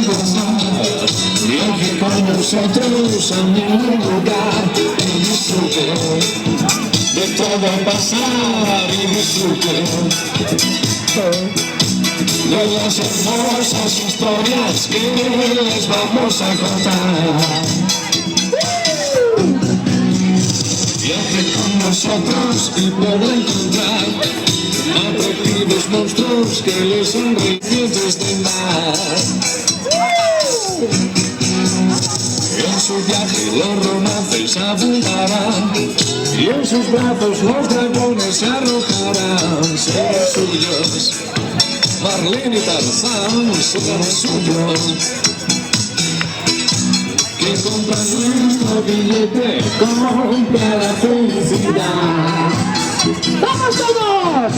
pasar. Viaje con nosotros a ningún lugar y disfrute de todo pasar y disfrute de las hermosas historias que les vamos a contar. Viaje con nosotros y podrá encontrar atractivos monstruos que les son recientes de mar. En su viaje los romances abundarán y en sus brazos los dragones se arrojarán. Serán suyos, Marlene y Tarzán serán suyos. Que compra nuestro billete, compra la felicidad. ¡Vamos todos!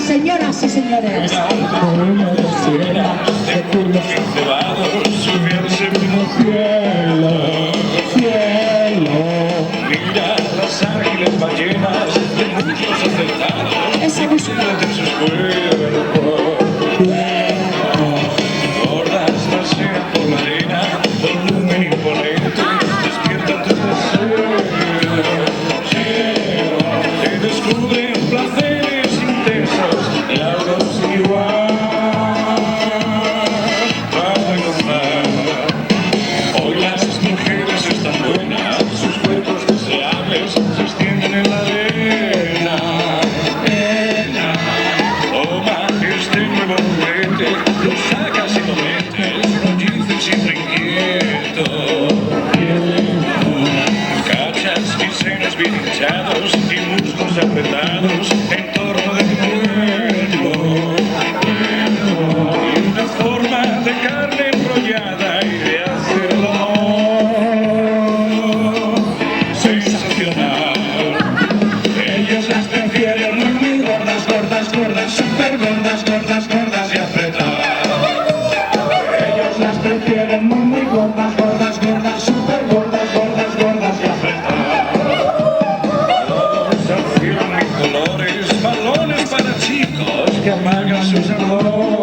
Señoras y señores. Mira las ágiles ballenas de muchos acertados. Esa música de sus cuerpos. Gordas pasean por la arena, volumen imponente, despiertan tus deseos. Te descubren placeres intensos, largos igual. Para gozar. Hoy las mujeres están buenas, sus cuerpos deseables se extienden en la arena. Toma este nuevo juguete, lo sacas y lo metes, rollizo y siempre inquieto. Cachas y senos bien hinchados y muslos apretados en torno de tu cuerpo. Y una forma de carne enrollada y de hacerlo sensacional. Ellos las prefieren muy gordas, gordas, gordas, super gordas, gordas, gordas y apretadas. Ellos las prefieren muy gordas, gordas, gordas, super gordas, gordas, gordas y apretadas. Todos acción y colores, balones para chicos que apagan sus amores.